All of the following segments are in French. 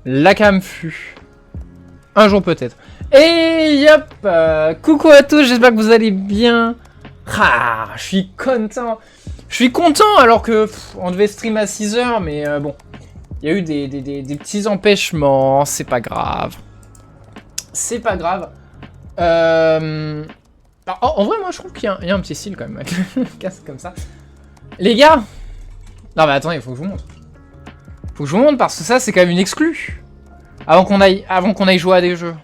La cam fut. Un jour peut-être. Et yop, coucou à tous, j'espère que vous allez bien. Ah, je suis content. Je suis content alors que on devait stream à 6h, mais bon. Il y a eu des petits empêchements, c'est pas grave. C'est pas grave. En vrai, moi je trouve qu'il y a un petit style quand même, avec le casque comme ça. Les gars. Non mais attendez, il faut que je vous montre. Faut que je vous montre parce que ça c'est quand même une exclue. Avant qu'on aille jouer à des jeux.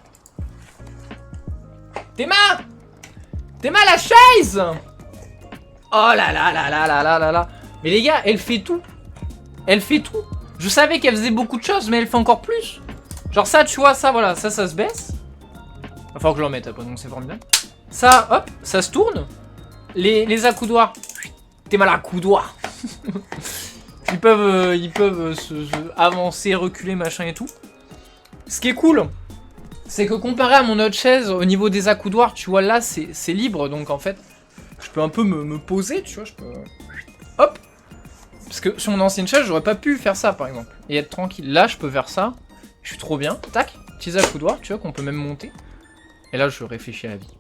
Théma, la chaise. Oh là là là là là là là là. Mais les gars, elle fait tout. Elle fait tout. Je savais qu'elle faisait beaucoup de choses, mais elle fait encore plus. Genre ça, tu vois, ça, voilà, ça se baisse. Il va falloir que je l'en mette après, donc c'est formidable. Ça, hop, ça se tourne. Les accoudoirs. Théma l'accoudoir. Ils peuvent se avancer, reculer, machin et tout. Ce qui est cool, c'est que comparé à mon autre chaise, au niveau des accoudoirs, tu vois, là, c'est libre. Donc, en fait, je peux un peu me poser, tu vois, je peux... Hop. Parce que sur mon ancienne chaise, j'aurais pas pu faire ça, par exemple. Et être tranquille. Là, je peux faire ça. Je suis trop bien. Tac. Petits accoudoirs, tu vois, qu'on peut même monter. Et là, je réfléchis à la vie.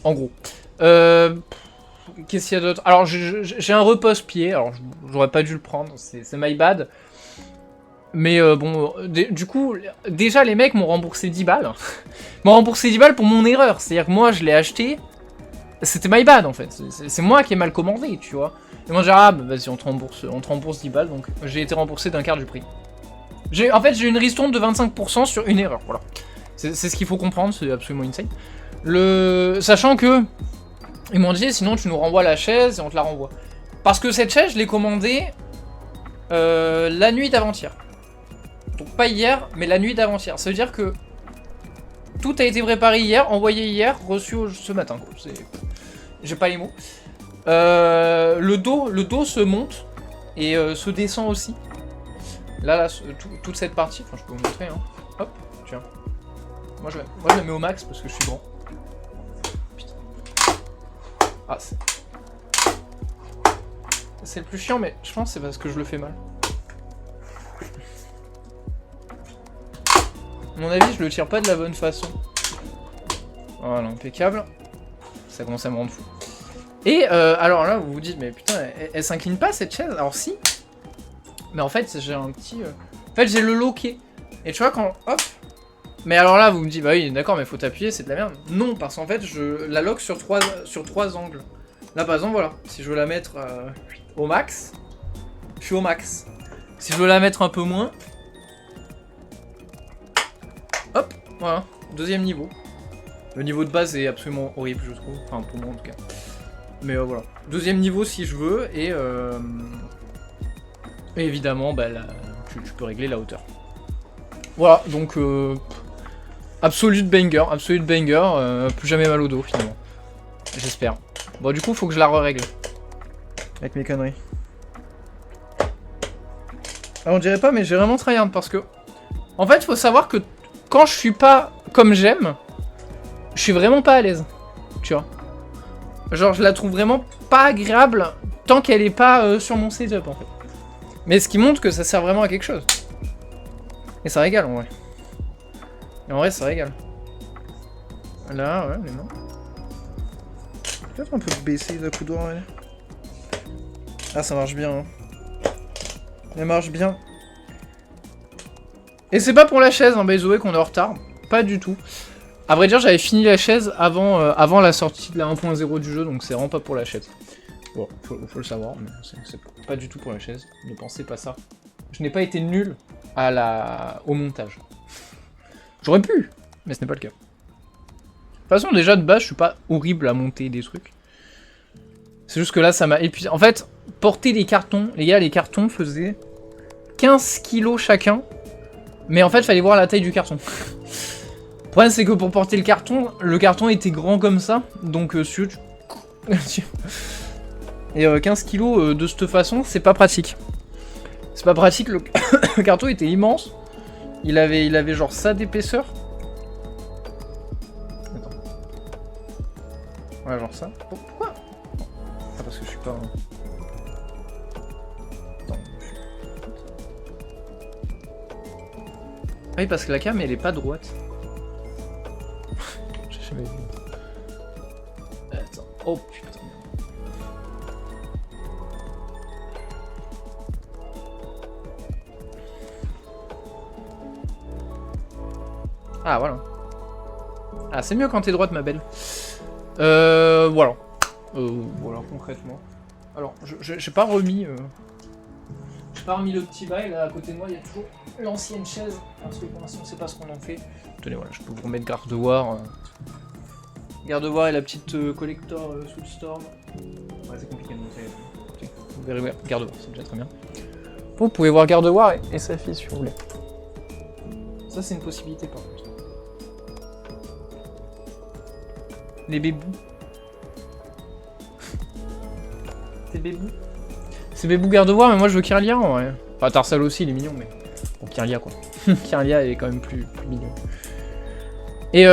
En gros. Qu'est-ce qu'il y a d'autre? Alors, j'ai un repose-pied. Alors, j'aurais pas dû le prendre. C'est my bad. Mais bon, du coup, déjà, les mecs m'ont remboursé 10 balles. M'ont remboursé 10 balles pour mon erreur. C'est-à-dire que moi, je l'ai acheté. C'était my bad, en fait. C'est moi qui ai mal commandé, tu vois. Et moi, j'ai dit, ah, bah, vas-y, on te rembourse 10 balles. Donc, j'ai été remboursé d'un quart du prix. En fait, j'ai une ristourne de 25% sur une erreur. Voilà. C'est ce qu'il faut comprendre. C'est absolument insane. Sachant que... Ils m'ont dit, sinon tu nous renvoies la chaise et on te la renvoie. Parce que cette chaise, je l'ai commandée la nuit d'avant-hier. Donc pas hier, mais la nuit d'avant-hier. Ça veut dire que tout a été préparé hier, envoyé hier, reçu ce matin. J'ai pas les mots. Le dos se monte et se descend aussi. Là toute cette partie, enfin je peux vous montrer. Hein. Hop, tiens. Moi je la mets au max parce que je suis grand. Ah, c'est le plus chiant, mais je pense que c'est parce que je le fais mal. À mon avis, je le tire pas de la bonne façon. Voilà, impeccable. Ça commence à me rendre fou. Et alors là, vous vous dites, mais putain, elle s'incline pas cette chaise? Alors si. Mais en fait, j'ai un petit... En fait, j'ai le loquet. Et tu vois, quand... Hop. Mais alors là, vous me dites, bah oui, d'accord, mais faut t'appuyer, c'est de la merde. Non, parce qu'en fait, je la lock sur trois angles. Là, par exemple, voilà. Si je veux la mettre au max, je suis au max. Si je veux la mettre un peu moins, hop, voilà. Deuxième niveau. Le niveau de base est absolument horrible, je trouve. Enfin, pour moi, en tout cas. Mais voilà. Deuxième niveau, si je veux, et évidemment, bah, là, tu peux régler la hauteur. Voilà, donc... Absolute banger, plus jamais mal au dos finalement. J'espère. Bon du coup faut que je la re-règle. Avec mes conneries. Alors on dirait pas mais j'ai vraiment tryhard parce que... En fait faut savoir que quand je suis pas comme j'aime, je suis vraiment pas à l'aise. Tu vois. Genre je la trouve vraiment pas agréable tant qu'elle est pas sur mon setup en fait. Mais ce qui montre que ça sert vraiment à quelque chose. Et ça régale en vrai. Et en vrai, ça régale. Là, ouais, mais non. Peut-être un peu baisser les accoudoirs, ouais. Ah, ça marche bien, hein. Ça marche bien. Et c'est pas pour la chaise, hein, by the way, qu'on est en retard. Pas du tout. À vrai dire, j'avais fini la chaise avant la sortie de la 1.0 du jeu, donc c'est vraiment pas pour la chaise. Bon, faut le savoir, mais c'est pas du tout pour la chaise. Ne pensez pas ça. Je n'ai pas été nul au montage. J'aurais pu, mais ce n'est pas le cas. De toute façon, déjà, de base, je suis pas horrible à monter des trucs. C'est juste que là, ça m'a épuisé. En fait, porter des cartons, les gars, les cartons faisaient 15 kilos chacun. Mais en fait, il fallait voir la taille du carton. Le problème, c'est que pour porter le carton était grand comme ça. Donc, et 15 kilos de cette façon, c'est pas pratique. C'est pas pratique, le carton était immense. Il avait genre ça d'épaisseur. Attends. Ouais, genre ça. Pourquoi? Ah, parce que je suis pas... Attends, Ah oui, parce que la cam, elle est pas droite. J'ai jamais vu. Attends. Oh, putain. Ah, voilà. Ah, c'est mieux quand t'es droite, ma belle. Voilà. Voilà, concrètement. Alors, j'ai pas remis... J'ai pas remis le petit bail, là, à côté de moi, il y a toujours l'ancienne chaise, parce que pour l'instant, on sait pas ce qu'on en fait. Tenez, voilà, je peux vous remettre Gardevoir. Gardevoir et la petite collector Soulstorm. Ouais, c'est compliqué de monter. Vous verrez, ouais, Gardevoir, c'est déjà très bien. Vous pouvez voir Gardevoir et sa fille, si vous voulez. Ça, c'est une possibilité, par contre. Les bébous. C'est bébou. C'est bébou Gardevoir, mais moi je veux Kirlia en vrai. Enfin, Tarsal aussi, il est mignon, mais. Bon, Kirlia quoi. Kirlia, il est quand même plus mignon. Et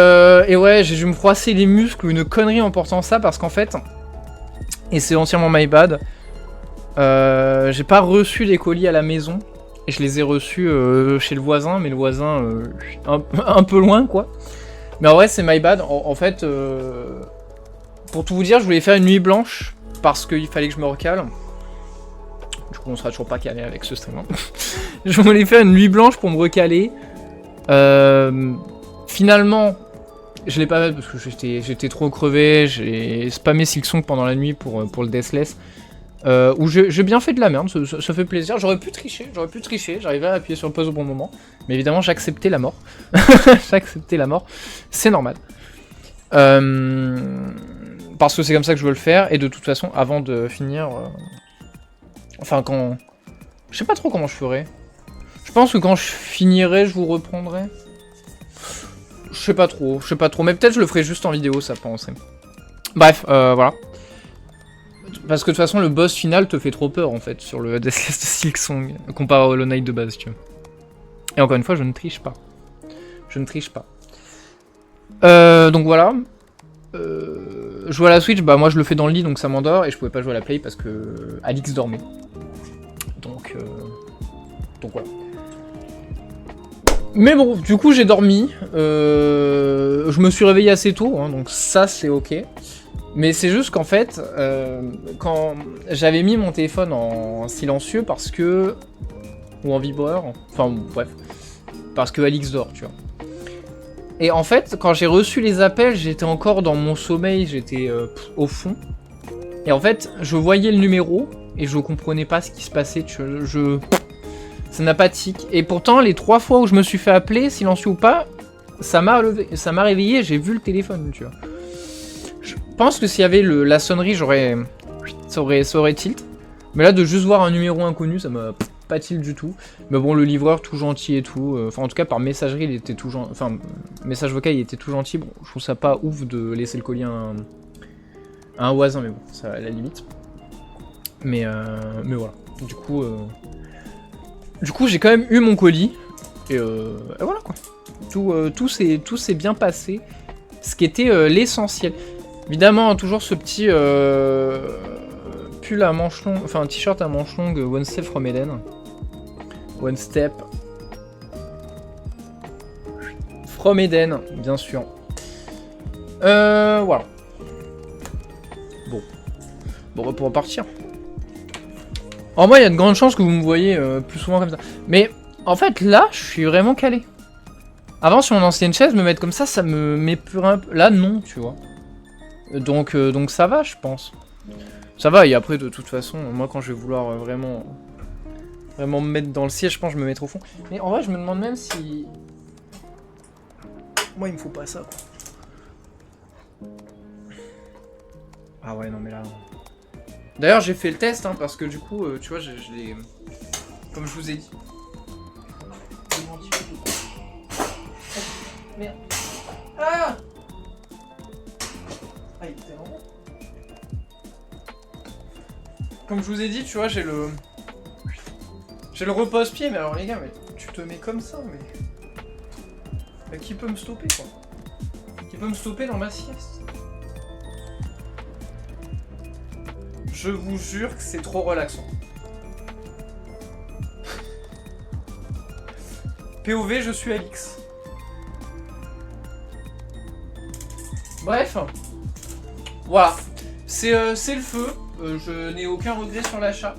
ouais, j'ai dû me froisser les muscles ou une connerie en portant ça parce qu'en fait. Et c'est entièrement my bad. J'ai pas reçu les colis à la maison. Et je les ai reçus chez le voisin, mais le voisin un peu loin quoi. Mais en vrai, c'est my bad. En fait, pour tout vous dire, je voulais faire une nuit blanche parce qu'il fallait que je me recale. Du coup, on sera toujours pas calé avec ce stream. Hein. Je voulais faire une nuit blanche pour me recaler. Finalement, je l'ai pas fait parce que j'étais trop crevé. J'ai spammé Silksong pendant la nuit pour le Deathless. Où j'ai bien fait de la merde, ça fait plaisir. J'aurais pu tricher, j'arrivais à appuyer sur le pause au bon moment. Mais évidemment, j'acceptais la mort. J'acceptais la mort, c'est normal. Parce que c'est comme ça que je veux le faire. Et de toute façon, avant de finir... Enfin, quand... Je sais pas trop comment je ferai. Je pense que quand je finirai, je vous reprendrai. Je sais pas trop. Mais peut-être je le ferai juste en vidéo, ça penserait. Bref, voilà. Parce que de toute façon, le boss final te fait trop peur, en fait, sur le Deathless de Silksong, comparé au Hollow Knight de base, tu vois. Et encore une fois, je ne triche pas. Donc voilà. Jouer à la Switch, bah moi je le fais dans le lit, donc ça m'endort, et je pouvais pas jouer à la Play parce que Alix dormait. Donc voilà. Mais bon, du coup j'ai dormi. Je me suis réveillé assez tôt, hein, donc ça c'est ok. Mais c'est juste qu'en fait, quand j'avais mis mon téléphone en silencieux parce que... Ou en vibreur, enfin bref. Parce que Alix dort, tu vois. Et en fait, quand j'ai reçu les appels, j'étais encore dans mon sommeil, j'étais au fond. Et en fait, je voyais le numéro et je comprenais pas ce qui se passait, tu vois. Ça n'a pas de tic. Et pourtant, les 3 fois où je me suis fait appeler, silencieux ou pas, ça m'a réveillé, j'ai vu le téléphone, tu vois. Je pense que s'il y avait la sonnerie, ça aurait tilt. Mais là, de juste voir un numéro inconnu, ça m'a pas tilt du tout. Mais bon, le livreur, tout gentil et tout. Enfin, en tout cas, par messagerie, il était tout gentil. Enfin, message vocal, il était tout gentil. Bon, je trouve ça pas ouf de laisser le colis à un voisin, mais bon, ça à la limite. Mais voilà. Du coup, j'ai quand même eu mon colis. Et voilà, quoi. Tout s'est bien passé. Ce qui était l'essentiel. Évidemment, toujours ce petit pull à manches longues, enfin un t-shirt à manches longues One Step from Eden. One Step from Eden, bien sûr. Voilà. Bon, on va pouvoir partir. En moi, il y a de grandes chances que vous me voyez plus souvent comme ça. Mais en fait, là, je suis vraiment calé. Avant, sur mon ancienne chaise, me mettre comme ça me m'épurait un peu. Là, non, tu vois. Donc ça va, je pense. Ça va, et après, de toute façon, moi, quand je vais vouloir vraiment me mettre dans le siège, je pense que je me mettrai au fond. Mais en vrai, je me demande même si... Moi, il me faut pas ça, quoi. Ah ouais, non, mais là... D'ailleurs, j'ai fait le test, hein, parce que du coup, tu vois, je l'ai... Comme je vous ai dit. Merde. Ah! Ah, il était vraiment... Comme je vous ai dit, tu vois, j'ai le repose-pied, mais alors les gars, mais tu te mets comme ça, mais qui peut me stopper, quoi? Qui peut me stopper dans ma sieste? Je vous jure que c'est trop relaxant. POV, je suis Alix. Bref. Voilà. C'est le feu. Je n'ai aucun regret sur l'achat.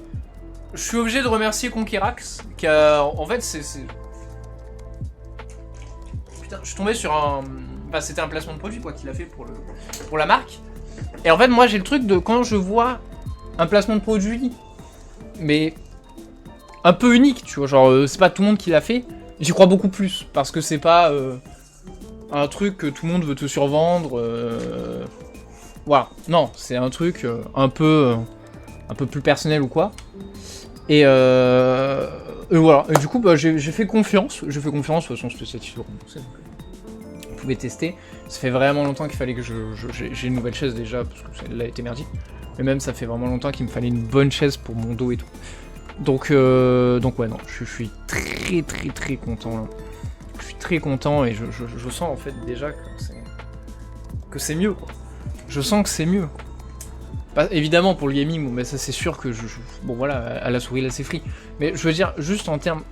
Je suis obligé de remercier Conquerax, qui a... En fait, c'est... Putain, je suis tombé sur un... Enfin, c'était un placement de produit, quoi, qu'il a fait pour la marque. Et en fait, moi, j'ai le truc de... Quand je vois un placement de produit, mais un peu unique, tu vois, genre, c'est pas tout le monde qui l'a fait, j'y crois beaucoup plus, parce que c'est pas un truc que tout le monde veut te survendre, voilà, non, c'est un truc un peu plus personnel ou quoi, et voilà, et du coup, bah, j'ai fait confiance, de toute façon, c'était satisfait remboursé, donc vous pouvez tester. Ça fait vraiment longtemps qu'il fallait que j'ai une nouvelle chaise déjà, parce que celle-là était merdique. Mais même ça fait vraiment longtemps qu'il me fallait une bonne chaise pour mon dos et tout. Donc ouais, non, je suis très content là. Je suis très content et je sens en fait déjà que c'est mieux, quoi. Je sens que c'est mieux. Pas, évidemment pour le gaming, bon, mais ça c'est sûr que bon voilà, à la souris là c'est free. Mais je veux dire, juste en termes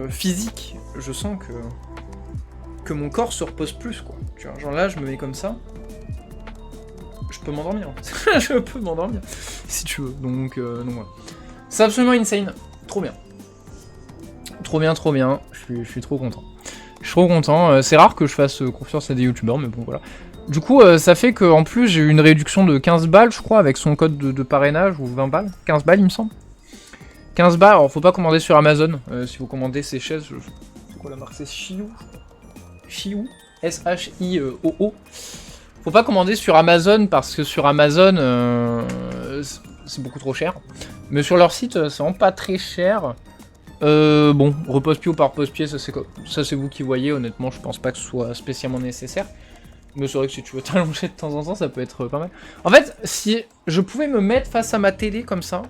physiques, je sens que mon corps se repose plus, quoi. Tu vois, genre là je me mets comme ça. Je peux m'endormir. Je peux m'endormir si tu veux. Donc voilà. C'est absolument insane. Trop bien. Trop bien. Je suis trop content. Je suis trop content. C'est rare que je fasse confiance à des youtubeurs, mais bon voilà. Du coup, ça fait qu'en plus j'ai eu une réduction de 15 balles, je crois, avec son code de parrainage, ou 20 balles. 15 balles, il me semble. 15 balles, alors faut pas commander sur Amazon. Si vous commandez ces chaises, c'est quoi la marque? C'est Shiou. Shiou. S-H-I-O-O. Faut pas commander sur Amazon parce que sur Amazon c'est beaucoup trop cher. Mais sur leur site c'est vraiment pas très cher. Bon, repose-pied ou pas repose-pied, ça c'est vous qui voyez. Honnêtement, je pense pas que ce soit spécialement nécessaire. Mais c'est vrai que si tu veux t'allonger de temps en temps, ça peut être pas mal. En fait, si je pouvais me mettre face à ma télé comme ça,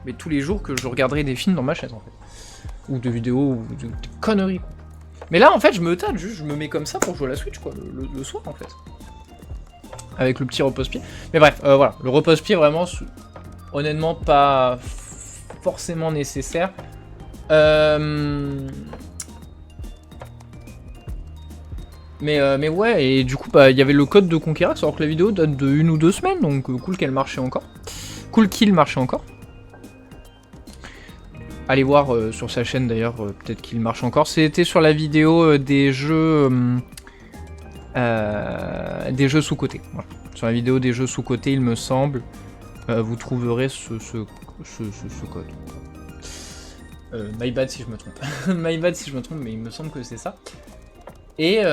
mais tous les jours que je regarderais des films dans ma chaise en fait. Ou de vidéos, ou des conneries quoi. Mais là, en fait, je me tâte, juste, je me mets comme ça pour jouer à la Switch, quoi, le soir, en fait. Avec le petit repose-pied. Mais bref, voilà, le repose-pied, vraiment, honnêtement, pas forcément nécessaire. Mais ouais, et du coup, bah, il y avait le code de Conquerax, alors que la vidéo date de 1 ou 2 semaines, donc cool qu'elle marchait encore. Cool qu'il marchait encore. Allez voir sur sa chaîne d'ailleurs, peut-être qu'il marche encore. C'était sur la vidéo des jeux sous-côté. Voilà. Sur la vidéo des jeux sous-côté, il me semble, vous trouverez ce code. My bad si je me trompe. My bad si je me trompe, mais il me semble que c'est ça. Et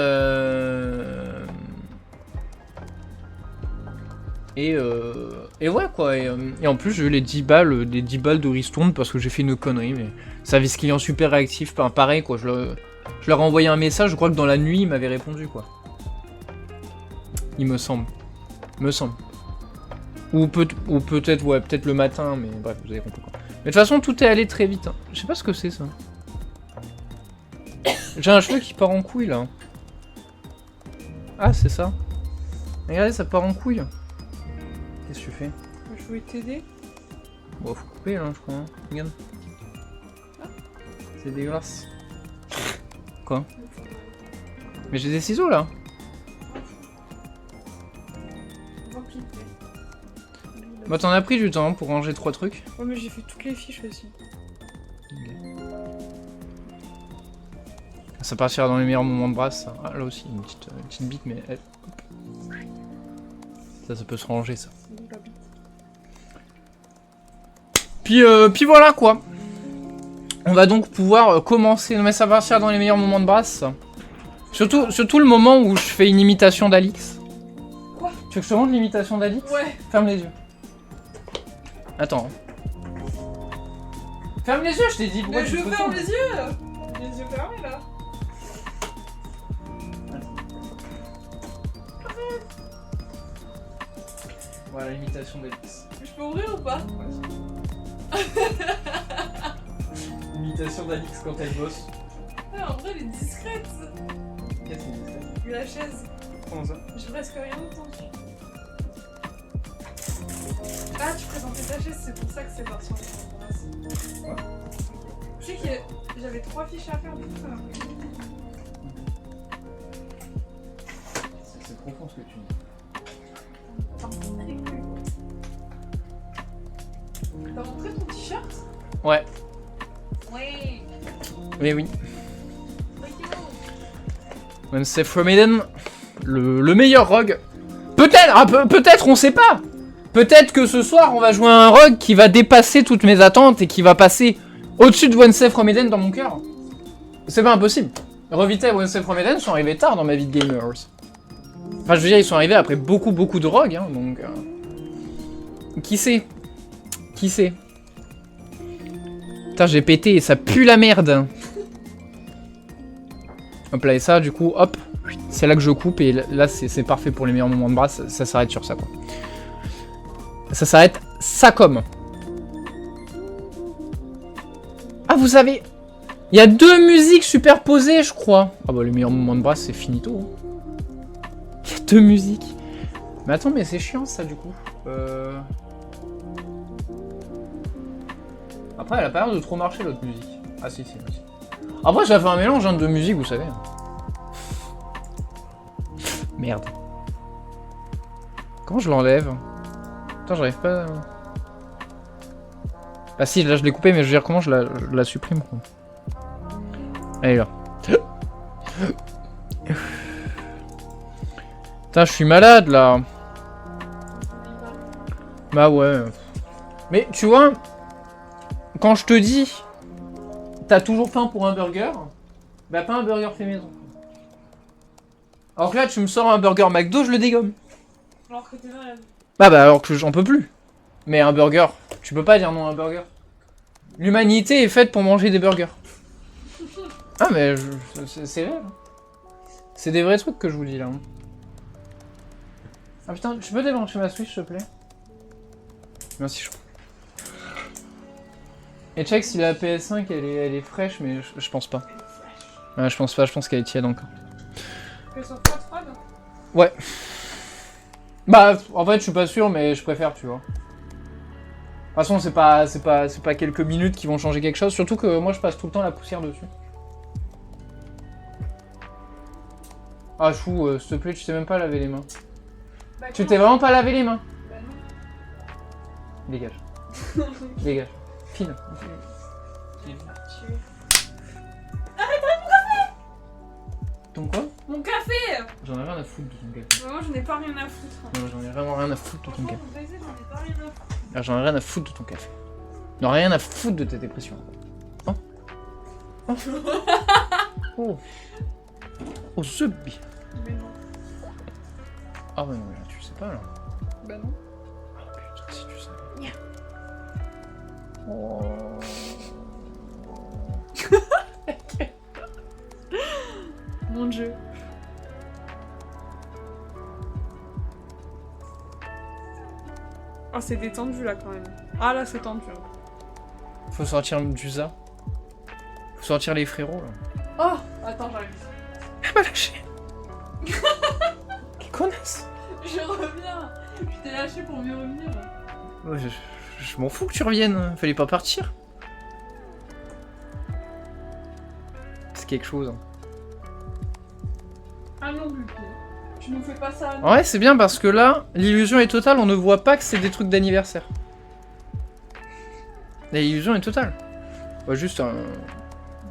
ouais quoi, et en plus j'ai eu les 10 balles de ristourne parce que j'ai fait une connerie, mais service client super réactif, pareil quoi, je leur ai envoyé un message, je crois que dans la nuit il m'avait répondu quoi. Il me semble. Ou peut-être, ouais, peut-être le matin, mais bref, vous avez compris quoi. Mais de toute façon tout est allé très vite, hein. Je sais pas ce que c'est ça. J'ai un cheveu qui part en couille là. Ah c'est ça. Regardez, ça part en couille. Qu'est-ce que tu fais? Je voulais t'aider. Bon, faut couper là, je crois. Hein. Regarde. C'est dégueulasse. Quoi? Mais j'ai des ciseaux là. Bah t'en as pris du temps pour ranger 3 trucs. Ouais mais j'ai fait toutes les fiches aussi. Ça partira dans les meilleurs moments de brasse. Ça. Ah, là aussi, une petite bite, mais... Ça peut se ranger, ça. Puis voilà, quoi. On va donc pouvoir commencer... Non, mais ça partira dans les meilleurs moments de brasse, ça. Surtout le moment où je fais une imitation d'Alix. Quoi? Tu veux que je te montre l'imitation d'Alix? Ouais. Ferme les yeux. Attends. Ferme les yeux, je t'ai dit. Mais je ferme les yeux. Les yeux fermés, là. Voilà l'imitation d'Alix. Je peux ouvrir ou pas? L'imitation d'Alix quand elle bosse. Ouais, en vrai, elle est discrète. Qu'est-ce que c'est? La chaise. Comment ça? J'ai presque rien entendu. Ah, tu présentais ta chaise, c'est pour ça que c'est parti en embrasse. Ouais. Tu sais que j'avais 3 fiches à faire, du coup ça m'a pris. C'est profond ce que tu dis. T'as montré ton t-shirt? Ouais, Oui. mais oui. Wednesday Forbidden, le meilleur rogue. Peut-être, peut-être, on sait pas. Peut-être que ce soir, on va jouer à un rogue qui va dépasser toutes mes attentes et qui va passer au-dessus de Wednesday Forbidden dans mon cœur. C'est pas impossible. Revita et Wednesday Forbidden sont arrivés tard dans ma vie de gamers. Enfin, je veux dire, ils sont arrivés après beaucoup de rogues, hein, donc... Qui sait? Qui sait? Putain, j'ai pété et ça pue la merde. Hop là, et ça, du coup, hop. C'est là que je coupe et là, c'est parfait pour les meilleurs moments de bras. Ça s'arrête sur ça, quoi. Ça s'arrête ça comme. Ah, vous avez... Il y a 2 musiques superposées, je crois. Ah bah, les meilleurs moments de bras, c'est finito. Hein. Il y a 2 musiques. Mais attends, mais c'est chiant, ça, du coup. Après, elle a pas l'air de trop marcher, l'autre musique. Ah si, si. Après, ça fait un mélange hein, de musique, vous savez. Merde. Comment je l'enlève? Putain, j'arrive pas... Ah si, là je l'ai coupé, mais je veux dire, comment je la supprime, quoi. Elle est là. Putain, je suis malade, là. Bah ouais. Mais, tu vois... Quand je te dis... T'as toujours faim pour un burger? Bah pas un burger fait maison. Alors que là, tu me sors un burger McDo, je le dégomme. Alors que t'es malade. Bah alors que j'en peux plus. Mais un burger, tu peux pas dire non à un burger. L'humanité est faite pour manger des burgers. Ah mais c'est vrai. C'est des vrais trucs que je vous dis là. Ah putain, tu peux débrancher ma Switch s'il te plaît? Merci chaud. Et check si la PS5 elle est fraîche, mais je pense pas. Ouais, je pense pas, je pense qu'elle est tiède encore. Qu'elle soit pas froide? Ouais. Bah, en fait, je suis pas sûr, mais je préfère, tu vois. De toute façon, c'est pas quelques minutes qui vont changer quelque chose, surtout que moi, je passe tout le temps la poussière dessus. Ah, chou, s'il te plaît, tu sais même pas laver les mains. Bah, Tu t'es vraiment pas lavé les mains? Bah non. Dégage. Dégage. File. Ton quoi? Mon café! J'en ai rien à foutre de ton café. Moi j'en ai pas rien à foutre. Non, j'en ai vraiment rien à foutre de ton Franchement, café. vous baisez, j'en ai pas rien à foutre. Ah, j'en ai rien à foutre de ton café. J'en ai rien à foutre de tes dépressions. Oh. Oh. Oh. Oh, ce bi. Mais non. Ah, mais non, mais là, tu sais pas, là. Bah non. Oh, putain, si tu savais. Nya. Oh. Mon dieu. Ah, c'est détendu là quand même. Ah là, c'est tendu. Faut sortir du za. Faut sortir les frérots, là. Oh! Attends, j'arrive. Elle m'a lâché. Quelle connasse. Je reviens. Je t'ai lâché pour mieux revenir. Ouais, je m'en fous que tu reviennes. Fallait pas partir. C'est quelque chose. Hein. Ah non, Lupi. Tu nous fais pas ça. Ouais, c'est bien parce que là, l'illusion est totale, on ne voit pas que c'est des trucs d'anniversaire. L'illusion est totale. Ouais, juste un...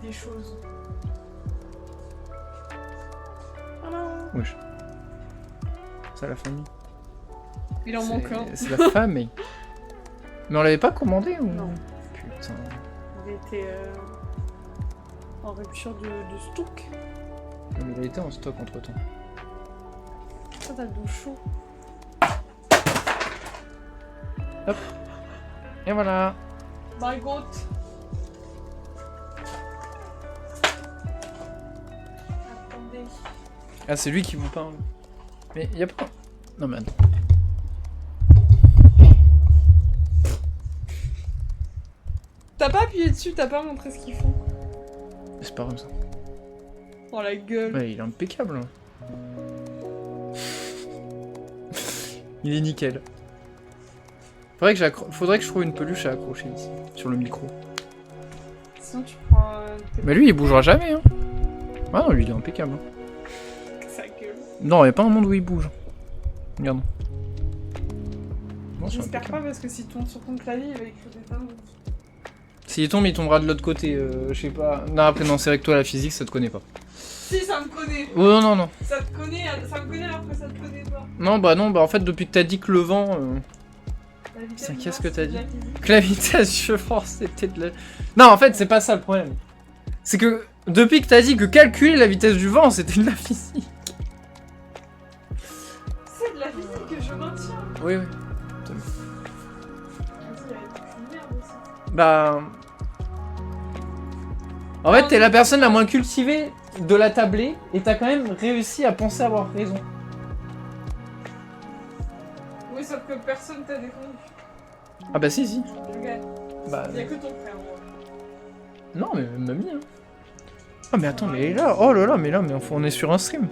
Des choses. Wesh. C'est la famille. Il en manque un. C'est la famille. Mais on l'avait pas commandé ou... Non. Putain. Il était en rupture de stock. Non, mais il a été en stock entre temps. Ça, t'as le dos chaud. Hop. Et voilà. My god. Attendez. Ah, c'est lui qui vous parle. Mais y a pas... Non, mais attends. T'as pas appuyé dessus, t'as pas montré ce qu'ils font. C'est pas comme ça. Oh la gueule. Ouais, il est impeccable. Hein. Il est nickel. Faudrait que je trouve une peluche à accrocher ici, sur le micro. Sinon, tu prends. Mais lui, il bougera jamais, hein. Ah non, lui, il est impeccable. Sa gueule. Non, il n'y a pas un monde où il bouge. Regarde. Non, c'est J'espère impeccable. pas parce que s'il tombe sur ton clavier, il va écrire des dingues. S'il tombe, il tombera de l'autre côté, je sais pas. Non, après, non, c'est vrai que toi, la physique, ça te connaît pas. Si, ça me connaît. Oh non, non, non. Ça me connaît alors que ça te connaît pas. Non, bah en fait, depuis que t'as dit que le vent... La vitesse C'est du qu'est-ce vent, que c'est t'as de la dit physique. Que la vitesse du vent, c'était de la... Non, en fait, c'est pas ça le problème. C'est que, depuis que t'as dit que calculer la vitesse du vent, c'était de la physique. C'est de la physique que je maintiens. Oui, oui. Vas-y, il y a une merde aussi. Bah... En fait, t'es la personne la moins cultivée de la tablée, et t'as quand même réussi à penser avoir raison. Oui, sauf que personne t'a défendu. Ah bah si, si. Le gars, Bah... il y a que ton frère. Non, mais mamie, hein. Ah mais attends, mais là, oh là là, mais on est sur un stream.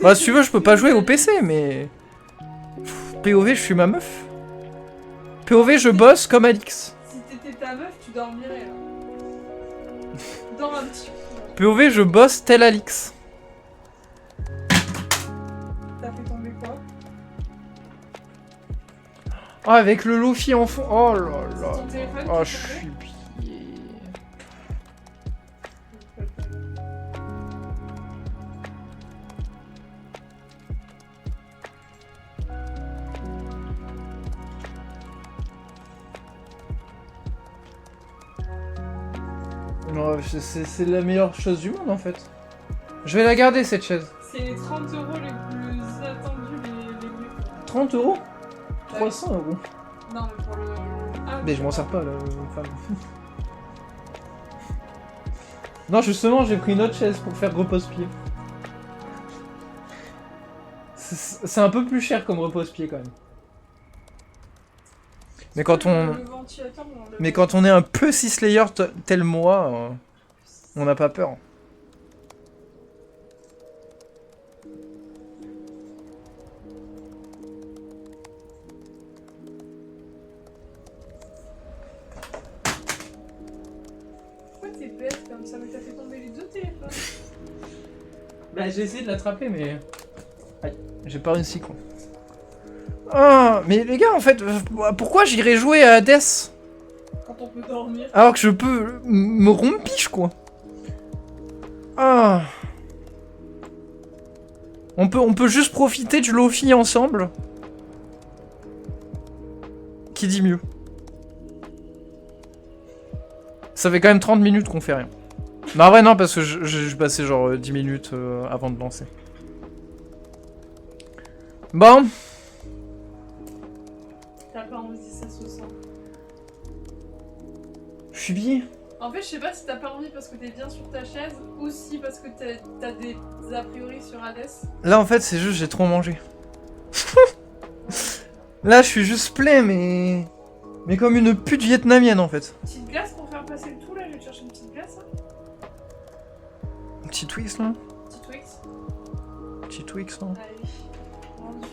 Bah si tu veux, je peux pas jouer au PC, mais... Pff, POV, je suis ma meuf. POV, je bosse comme Alix. Si t'étais ta meuf, tu dormirais là. Dors un petit peu. POV, je bosse tel Alix. T'as fait tomber quoi? Oh, avec le Lofi en fond. Oh là C'est là. ton téléphone Oh, qui je est tombé? suis plié. Non, c'est la meilleure chose du monde en fait. Je vais la garder cette chaise. C'est les 30 € les plus attendus, les mieux. 30 €? 300 €. Non, mais pour le. Ah, Mais je m'en sers pas là, femme. Non, justement, j'ai pris une autre chaise pour faire repose-pied. C'est un peu plus cher comme repose-pied quand même. Mais quand on... Le ventilateur, on le- Mais quand on est un peu cislayer tel moi, on n'a pas peur. Pourquoi t'es bête comme ça? Mais t'as fait tomber les deux téléphones. Bah j'ai essayé de l'attraper mais... Aïe, j'ai pas réussi quoi. Ah, mais les gars en fait, pourquoi j'irais jouer à Hades Quand on peut dormir. alors que je peux me rompiche quoi. Ah. On peut juste profiter du Lofi ensemble. Qui dit mieux? Ça fait quand même 30 minutes qu'on fait rien. Non, en vrai, non, parce que je passais genre 10 minutes avant de lancer. Bon. T'as pas envie, ça se sent. Je suis bien. En fait, je sais pas si t'as pas envie parce que t'es bien sur ta chaise ou si parce que t'as des a priori sur Hades. Là, en fait, c'est juste j'ai trop mangé. Là, je suis juste plein, mais... Mais comme une pute vietnamienne, en fait. Petite glace pour faire passer le tout là, je vais te chercher une petite glace. Hein. Un petit Twix, là. Petit Twix. Petit Twix, là. Allez. Rendu.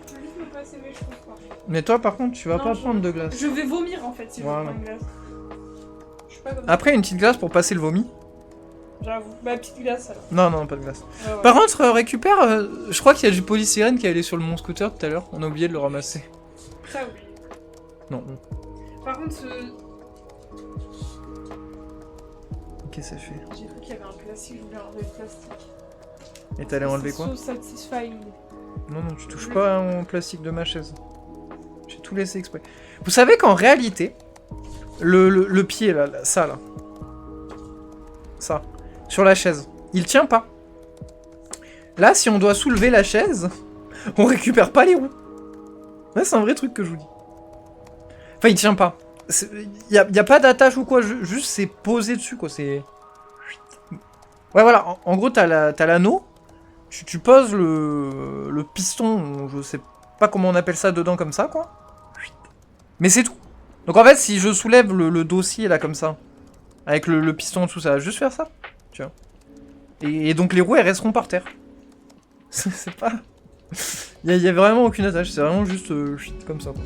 Je vais juste me passer mes cheveux quoi. Mais toi, par contre, tu vas Non, pas je- prendre de glace. Je vais vomir en fait si Voilà. je prends une glace. Je suis pas comme Après, une petite glace pour passer le vomi. ça. J'avoue. Bah, petite glace alors. Non, non, pas de glace. Ouais, ouais. Par contre, récupère... je crois qu'il y a du polystyrène qui est allé sur le mon scooter tout à l'heure. On a oublié de le ramasser. Ça oui. Non. Par contre, Qu'est-ce que ça fait? j'ai cru qu'il y avait un plastique, je voulais enlever le plastique. Et t'allais enlever quoi? So satisfying. Non, non, tu touches pas en plastique de ma chaise. J'ai tout laissé exprès. Vous savez qu'en réalité, le pied, là, ça, là. Ça. Sur la chaise. Il tient pas. Là, si on doit soulever la chaise, on récupère pas les roues. Là, c'est un vrai truc que je vous dis. Enfin, il tient pas. Y a pas d'attache ou quoi, juste c'est posé dessus, quoi. C'est... Ouais, voilà. En gros, t'as l'anneau. Tu poses le piston, je sais pas comment on appelle ça dedans comme ça, quoi. Mais c'est tout. Donc en fait, si je soulève le dossier, là, comme ça, avec le piston en dessous, ça va juste faire ça. Tu vois. Et donc les roues, elles resteront par terre. C'est pas... Il y a vraiment aucune attache, c'est vraiment juste comme ça, quoi.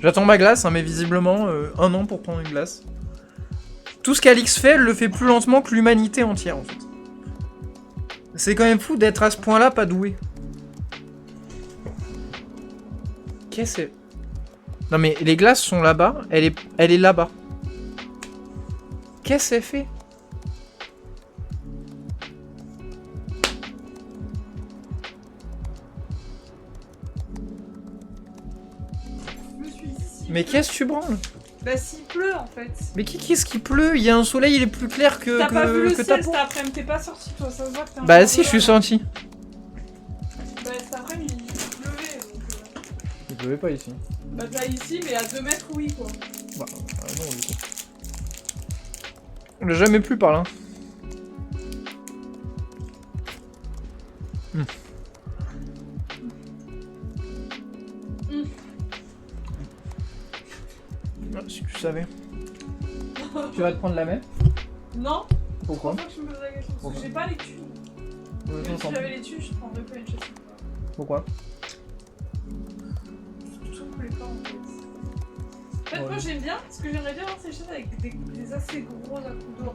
J'attends ma glace, hein, mais visiblement, 1 an pour prendre une glace. Tout ce qu'Alix fait, elle le fait plus lentement que l'humanité entière, en fait. C'est quand même fou d'être à ce point-là pas doué. Qu'est-ce que c'est? Non mais les glaces sont là-bas, elle est là-bas. Qu'est-ce qu'elle fait? Je me suis dit, s'il Mais pleut- qu'est-ce que tu branles? Bah s'il pleut en fait. Mais qu'est-ce qui pleut? Il y a un soleil, il est plus clair que, T'as pas vu le que ta ciel peau. cet après-midi, t'es pas sorti toi, ça se voit que t'es un Bah peu si, je suis là. sorti. Bah cet après-midi il pleuvait donc... Il pleuvait pas ici. Bah pas ici mais à 2 mètres oui quoi. Bah non du coup. On n'a jamais plu par là. Ah, si tu savais. Tu vas te prendre la main? Non. Pourquoi? Pourquoi que je me pose la question? Parce Pourquoi que j'ai pas les thunes. Ouais, Même si j'entends. j'avais les thunes, je prendrais pas une chaise. Pourquoi? Je trouve que les pas en fait. En fait, Ouais. moi j'aime bien, ce que j'aimerais bien avoir ces chaises avec des assez gros accoudoirs.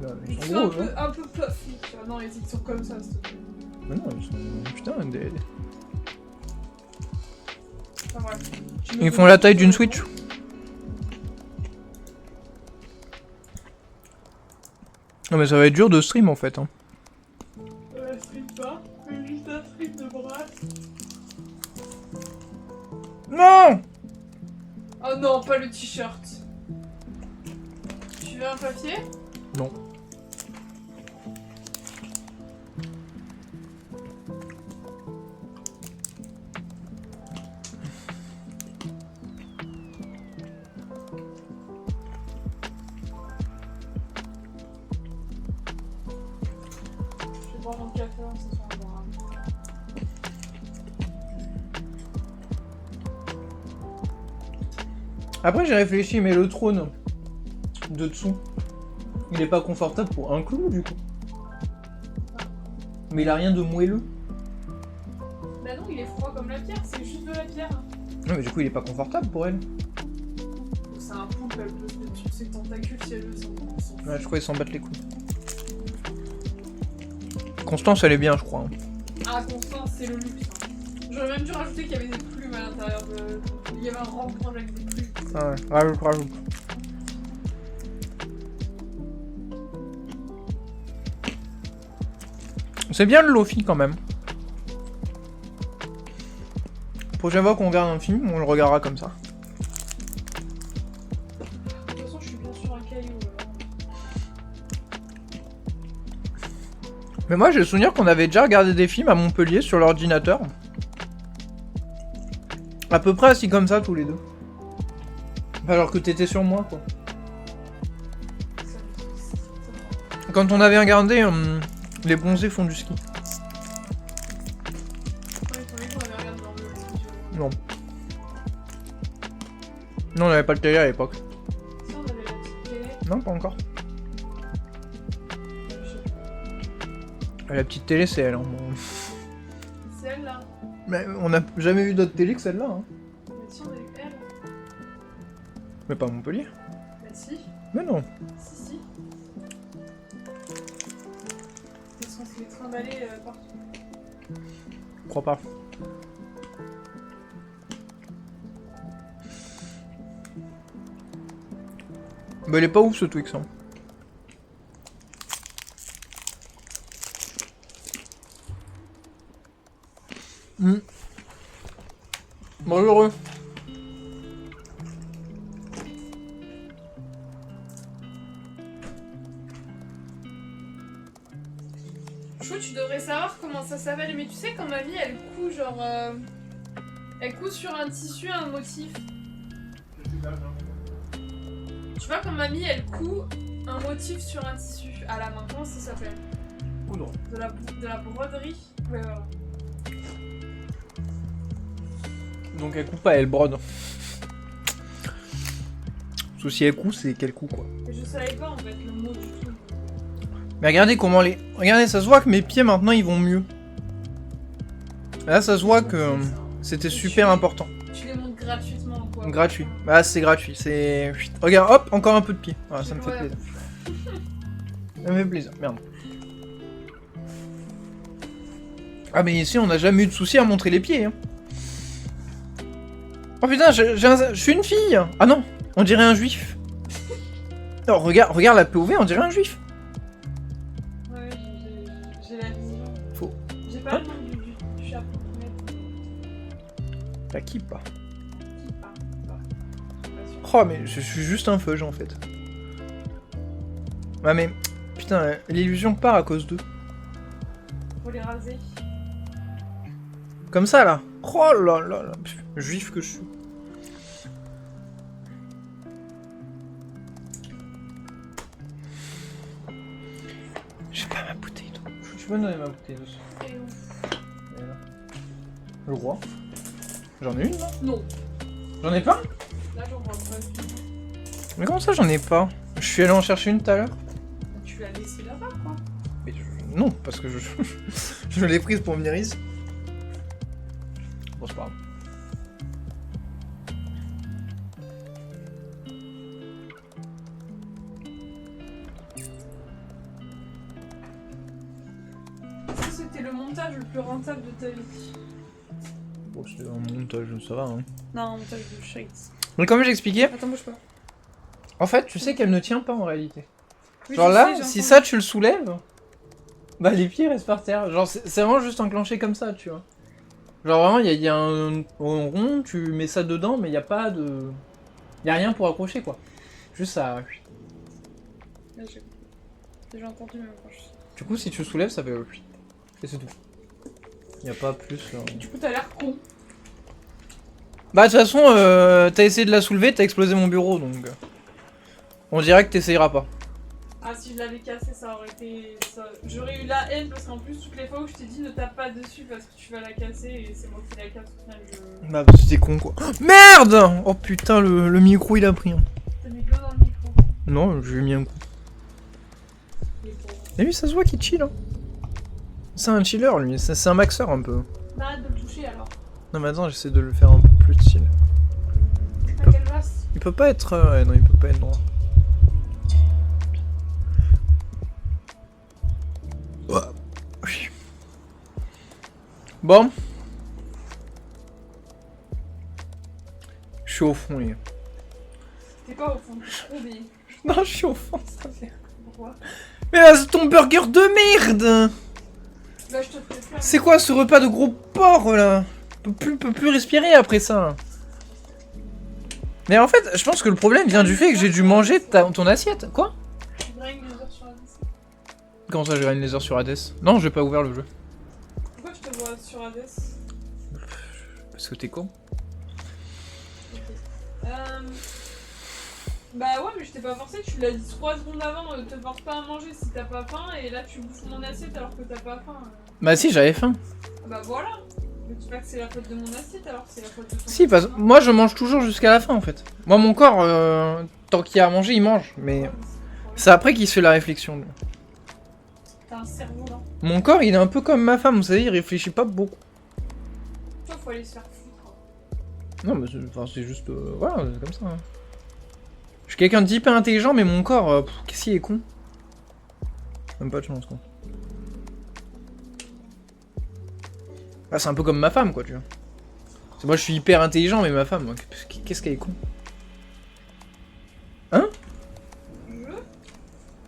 Là, Et ils qui sont sont gros, hein. un peu puffy, tu vois. Non, les qui sont comme ça, s'il te plaît. Mais non, ils sont... Putain, Enfin bref. Je me Ils font demande la taille d'une pourquoi- Switch. Non mais ça va être dur de stream en fait. Hein. Stream pas, mais juste un stream de bras. Non! Oh non, pas le t-shirt. Tu veux un papier? Non. Je vais boire mon café en session de bras. Après j'ai réfléchi mais le trône de dessous, il est pas confortable pour un clou du coup. Mais il a rien de moelleux. Bah non, il est froid comme la pierre, c'est juste de la pierre. Non mais du coup il est pas confortable pour elle. C'est un pouce, elle peut se mettre sur ses tentacules si elle veut, sans Ouais je crois qu'ils s'en battent les couilles. Constance elle est bien je crois. Hein. Ah, Constance, c'est le luxe. Hein. J'aurais même dû rajouter qu'il y avait des plumes à l'intérieur de... Il y avait un rang avec des plumes. Ah ouais, rajoute. C'est bien le Lofi quand même. Prochaine fois qu'on regarde un film, on le regardera comme ça. De toute façon, je suis bien sur un caillou. Mais moi j'ai le souvenir qu'on avait déjà regardé des films à Montpellier sur l'ordinateur. À peu près assis comme ça tous les deux. Alors que t'étais sur moi quoi. Quand on avait regardé les bronzés font du ski. Ouais, il fallait qu'on avait regardé dans le studio. Non. Non on avait pas de télé à l'époque. Si, on avait la petite télé. Non pas encore. Je sais pas. La petite télé c'est elle. Hein. Bon. Celle-là. Mais on n'a jamais vu d'autre télé que celle-là. Hein. Mais si, on a eu elle. Mais pas à Montpellier. Bah si. Mais non. Si. Parce qu'on se les trimballer partout. Je crois pas. Mais il est pas ouf ce Twix. Hein. Bonjour eux. Chou, tu devrais savoir comment ça s'appelle, mais tu sais quand mamie elle coud genre... Elle coud sur un tissu un motif. Tu vois quand mamie elle coud un motif sur un tissu à la main, comment ça s'appelle? Coudre. De la broderie. Ouais voilà. Donc elle coupe pas, elle brode. Sauf si elle coupe, c'est quel coup quoi. Et je savais pas en fait le mot du truc. Mais regardez comment les... Regardez, ça se voit que mes pieds maintenant ils vont mieux. Là ça se voit que c'était super important. Tu les montres gratuitement quoi. Gratuit. Bah c'est gratuit, c'est... Regarde, hop, encore un peu de pied. Voilà, ça me fait plaisir. Ça me fait plaisir, merde. Ah mais ici on n'a jamais eu de souci à montrer les pieds. Hein. Oh putain, je suis une fille. Ah non, on dirait un juif. Oh, regarde la POV, on dirait un juif. Ouais, j'ai la vision. Faux. J'ai pas le nom du chapeau. La kippa. Qui part. Oh mais je suis juste un fudge en fait. Ah mais... Putain, l'illusion part à cause d'eux. Faut les raser. Comme ça là. Oh là là là. Juif que je suis. J'ai pas ma bouteille d'eau. Tu peux me donner ma bouteille d'eau. Et ouf. Le roi. J'en ai une là. Non. J'en ai pas. Là j'en vois pas du tout. Mais comment ça j'en ai pas? Je suis allé en chercher une tout à l'heure. Tu l'as laissé là-bas quoi. Mais non, parce que je l'ai prise pour venir ici. Bon, c'est pas grave. Est-ce que c'était le montage le plus rentable de ta vie? Bon, c'est un montage, ça va. Hein. Non, un montage de Shades. Mais comme j'expliquais, Attends, bouge pas. en fait, tu sais qu'elle ne tient pas en réalité. Oui, Genre je là, sais, j'ai si entendu. ça tu le soulèves, bah les pieds restent par terre. Genre c'est vraiment juste enclenché comme ça, tu vois. Genre vraiment, il y a un rond, tu mets ça dedans, mais il n'y a pas de... Il y a rien pour accrocher, quoi. Juste ça... Là, j'ai entendu même quand je... Du coup, si tu le soulèves, ça fait... Et c'est tout. Il n'y a pas plus... Du coup, t'as l'air con. Bah de toute façon, t'as essayé de la soulever, t'as explosé mon bureau, donc... On dirait que t'essayeras pas. Ah, si je l'avais cassé, ça aurait été... J'aurais eu la haine, parce qu'en plus, toutes les fois où je t'ai dit ne tape pas dessus parce que tu vas la casser, et c'est moi qui la casse, au final, je... Bah c'était con, quoi. Merde! Oh putain, le micro, il a pris. Hein. T'as mis de l'eau dans le micro. Non, j'ai mis un coup. Il est pauvre. Et lui, ça se voit qu'il chill, hein. C'est un chiller, lui. C'est un maxeur, un peu. Arrête de le toucher, alors. Non, mais attends, j'essaie de le faire un peu plus chill. À quelle place? Il peut pas être... ouais, non, il peut pas être droit. Ouais. Oui. Bon. Je suis au fond, les gars. T'es pas au fond, t'es trop bien. Non, je suis au fond, ça fait... Pourquoi? Mais là, c'est ton burger de merde! Bah, je te ferai plein. C'est quoi ce repas de gros porc, là? Peut plus respirer après ça. Mais en fait, je pense que le problème vient du fait que j'ai dû manger ton assiette. Quoi? Tu draines les heures sur la liste. Comment ça, je gagne les heures sur Hades? Non, j'ai pas ouvert le jeu. Pourquoi je te vois sur Hades? Parce que t'es con. Bah ouais, mais je t'ai pas forcé, tu l'as dit 3 secondes avant, te force pas à manger si t'as pas faim, et là tu bouffes mon assiette alors que t'as pas faim. Bah si, j'avais faim. Bah voilà. Me dis pas que c'est la faute de mon assiette alors que c'est la faute de ton... Si, parce que moi je mange toujours jusqu'à la fin en fait. Moi mon corps, tant qu'il y a à manger, il mange. Mais c'est après qu'il se fait la réflexion. Lui. T'as un cerveau là. Mon corps, il est un peu comme ma femme, vous savez, il réfléchit pas beaucoup. Toi faut aller se faire foutre. Non, mais c'est juste... voilà, c'est comme ça. Hein. Je suis quelqu'un d'hyper intelligent, mais mon corps, qu'est-ce qu'il est con. Même pas de chance, quoi. Ah, c'est un peu comme ma femme, quoi, tu vois. Moi, je suis hyper intelligent, mais ma femme, moi, qu'est-ce qu'elle est con. Hein?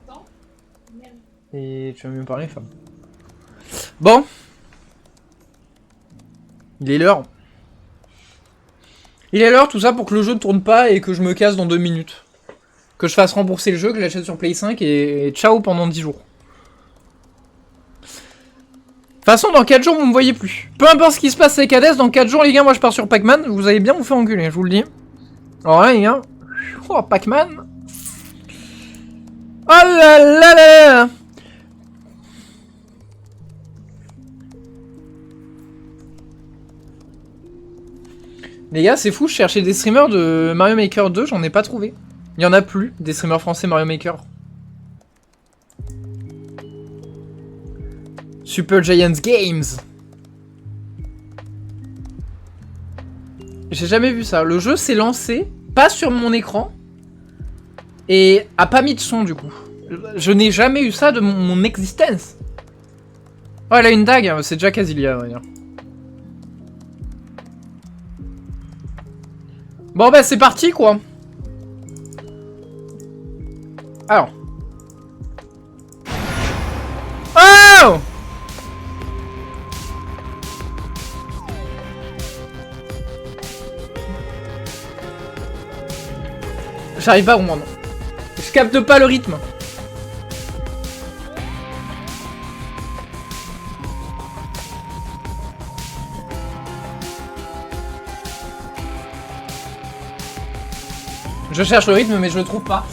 Attends. Merde. Et tu vas mieux parler, femme. Bon. Il est l'heure. Il est l'heure, tout ça, pour que le jeu ne tourne pas et que je me casse dans 2 minutes. Que je fasse rembourser le jeu, que je l'achète sur Play 5 et ciao pendant 10 jours. De toute façon, dans 4 jours, vous me voyez plus. Peu importe ce qui se passe avec Hades, dans 4 jours, les gars, moi je pars sur Pac-Man. Vous allez bien vous faire enculer, je vous le dis. Alors là, les gars. Oh, Pac-Man. Oh là là là là. Les gars, c'est fou, je cherchais des streamers de Mario Maker 2, j'en ai pas trouvé. Il y en a plus, des streamers français Mario Maker. Super Giants Games. J'ai jamais vu ça. Le jeu s'est lancé, pas sur mon écran, et a pas mis de son du coup. Je n'ai jamais eu ça de mon existence. Oh, elle a une dague, c'est déjà Casilia, on va dire. Bon bah c'est parti quoi. Alors. Oh! J'arrive pas au moment. Je capte pas le rythme. Je cherche le rythme mais je le trouve pas.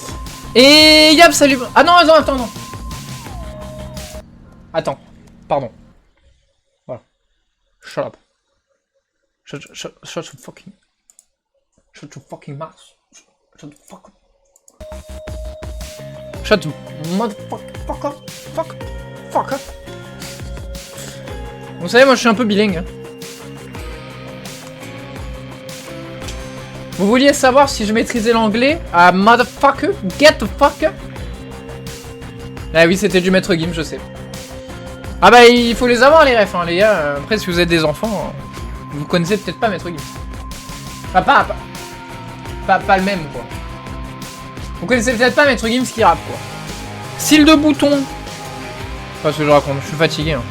Et yap, salut. Ah non, attends, non. Attends, pardon. Voilà. Shut up. Shut your fucking... Shut your fucking mouth. Shut the fuck up. Shut the motherfucker. Fuck up. Vous savez, moi je suis un peu bilingue. Vous vouliez savoir si je maîtrisais l'anglais à motherfucker, get the fucker. Ah oui, c'était du maître Gim, je sais. Ah bah il faut les avoir les refs, hein, les gars. Après, si vous êtes des enfants, vous connaissez peut-être pas maître Gim. Enfin, pas le même, quoi. Vous connaissez peut-être pas maître Gims qui rappe, quoi. Style de bouton. Pas ce que je raconte, je suis fatigué, hein.